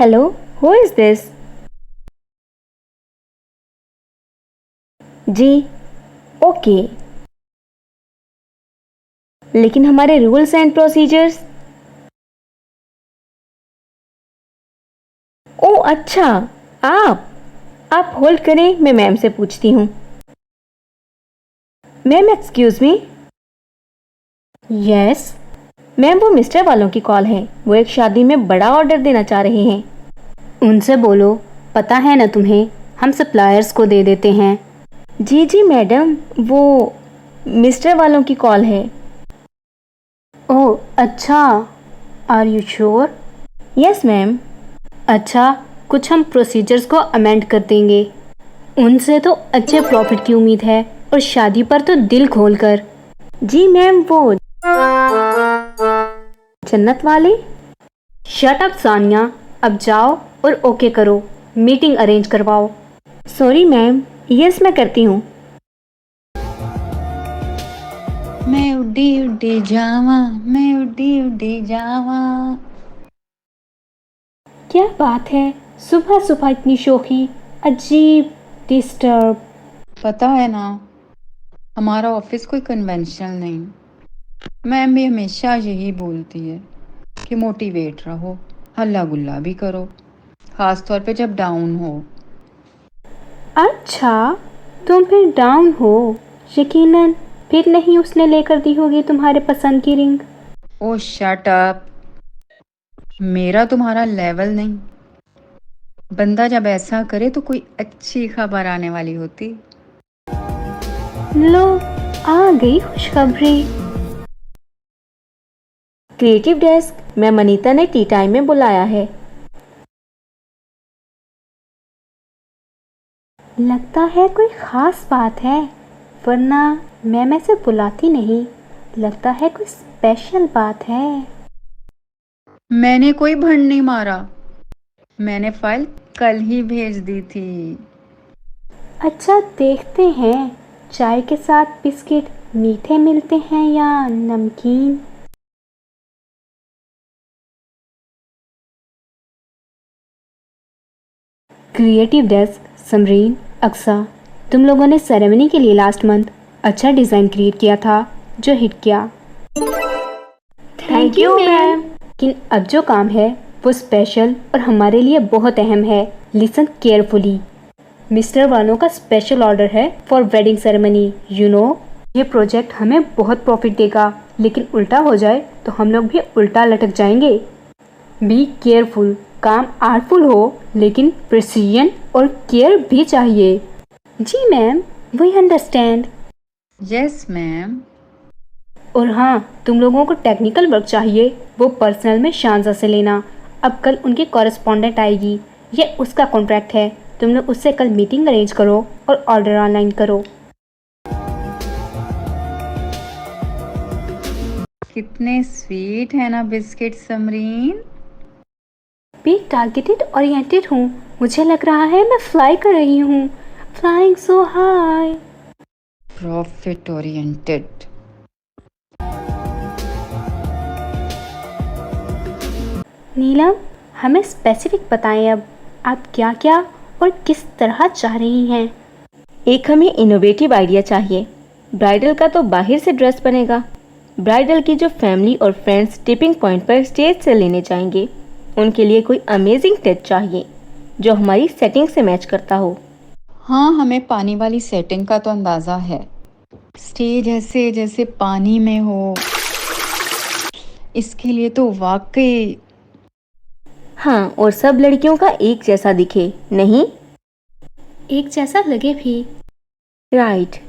Hello, who is this? जी, okay. लेकिन हमारे रूल्स एंड प्रोसीजर्स। ओ अच्छा, आप होल्ड करें, मैं मैम से पूछती हूँ। Ma'am excuse me. Yes ma'am, वो मिस्टर वालों की कॉल है। वो एक शादी में बड़ा ऑर्डर देना चाह रहे हैं। उनसे बोलो, पता है ना तुम्हें, हम सप्लायर्स को दे देते हैं। जी जी मैडम, वो मिस्टर वालों की कॉल है। ओह अच्छा, are you sure? Yes ma'am. अच्छा, कुछ हम प्रोसीजर्स को अमेंड कर देंगे। उनसे तो अच्छे प्रॉफिट की उम्मीद है, और शादी पर तो दिल खोल कर। जी मैम, वो जन्नत वाले। शट अप सानिया, अब जाओ और ओके करो, मीटिंग अरेंज करवाओ। सॉरी मैम, यस मैं करती हूँ। मैं उड्डी उड्डी जावा, मैं उड्डी उड्डी जावा। क्या बात है, सुबह सुबह इतनी शोखी, अजीब, डिस्टर्ब। पता है ना, हमारा ऑफिस कोई कन्वेंशनल नहीं। मैम भी हमेशा यही बोलती है कि मोटिवेट रहो, हल्ला गुल्ला भी करो, खास तौर पे जब डाउन हो। अच्छा, तुम फिर डाउन हो। यकीनन फिर नहीं उसने लेकर दी होगी तुम्हारे पसंद की रिंग। ओ शट अप, मेरा तुम्हारा लेवल नहीं। बंदा जब ऐसा करे तो कोई अच्छी खबर आने वाली होती। लो, आ गई खुशखबरी। क्रिएटिव डेस्क, मैम अनीता ने टी टाइम में बुलाया है। लगता है कोई खास बात है, वरना मैम ऐसे बुलाती नहीं। लगता है कोई स्पेशल बात है। मैंने कोई भंड नहीं मारा, मैंने फाइल कल ही भेज दी थी। अच्छा, देखते हैं चाय के साथ बिस्किट मीठे मिलते हैं या नमकीन। क्रिएटिव डेस्क, समरीन, अक्सा, तुम लोगों ने सेरेमनी के लिए लास्ट मंथ अच्छा डिज़ाइन क्रिएट किया था जो हिट किया। Thank you ma'am. लेकिन अब जो काम है वो स्पेशल और हमारे लिए बहुत अहम है। Listen carefully. मिस्टर वालों का स्पेशल ऑर्डर है for wedding ceremony. You know, ये प्रोजेक्ट हमें बहुत प्रॉफिट देगा, लेकिन उल्टा हो जाए तो हम लोग भी उल्टा लटक जाएंगे। Be careful. काम आर्टफुल हो, लेकिन प्रिसीजन और केयर भी चाहिए। जी ma'am, we understand. Yes ma'am. और हाँ, तुम लोगों को टेक्निकल वर्क चाहिए, वो पर्सनल में शानजा से लेना। अब कल उनकी कॉरेस्पॉन्डेंट आएगी, ये उसका कॉन्ट्रैक्ट है। तुम लोग उससे कल मीटिंग अरेंज करो और ऑर्डर ऑनलाइन करो। कितने स्वीट है ना बिस्किट समरीन। भी टारगेटेड ओरिएंटेड हूँ। मुझे लग रहा है मैं फ्लाई कर रही हूँ, flying so high. Profit oriented. Neelam, हमें स्पेसिफिक बताएं अब, आप क्या क्या और किस तरह चाह रही हैं। एक हमें इनोवेटिव आइडिया चाहिए। ब्राइडल का तो बाहर से ड्रेस बनेगा। ब्राइडल की जो फैमिली और फ्रेंड्स टिपिंग पॉइंट पर स्टेज से लेने जाएंगे, उनके लिए कोई अमेजिंग टच चाहिए जो हमारी सेटिंग से मैच करता हो। हाँ, हमें पानी वाली सेटिंग का तो अंदाजा है। स्टेज ऐसे जैसे पानी में हो, इसके लिए तो वाकई। हाँ, और सब लड़कियों का एक जैसा दिखे, नहीं? एक जैसा लगे भी। राइट।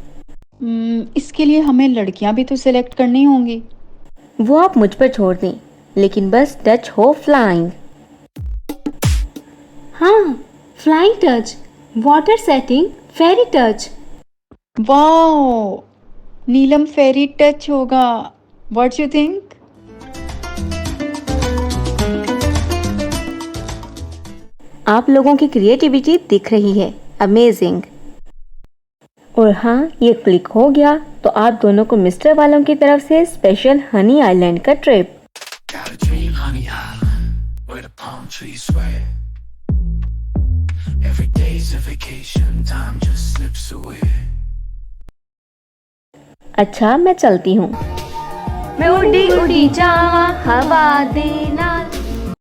इसके लिए हमें लड़कियां भी तो सिलेक्ट करनी होंगी। वो आप मुझ पर छोड़ दें, लेकिन बस टच हो फ्लाइंग। हाँ, फ्लाइंग टच, वाटर सेटिंग, फेरी टच। वाओ, नीलम फेरी टच होगा। What you think? आप लोगों की क्रिएटिविटी दिख रही है, अमेजिंग। और हाँ, ये क्लिक हो गया तो आप दोनों को मिस्टर वालों की तरफ से स्पेशल हनी आइलैंड का trip. Got a dream, honey island, where the palm trees sway. Vacation time just slips away. अच्छा मैं चलती हूँ। मैं उड़ी उड़ी जावा हवा देना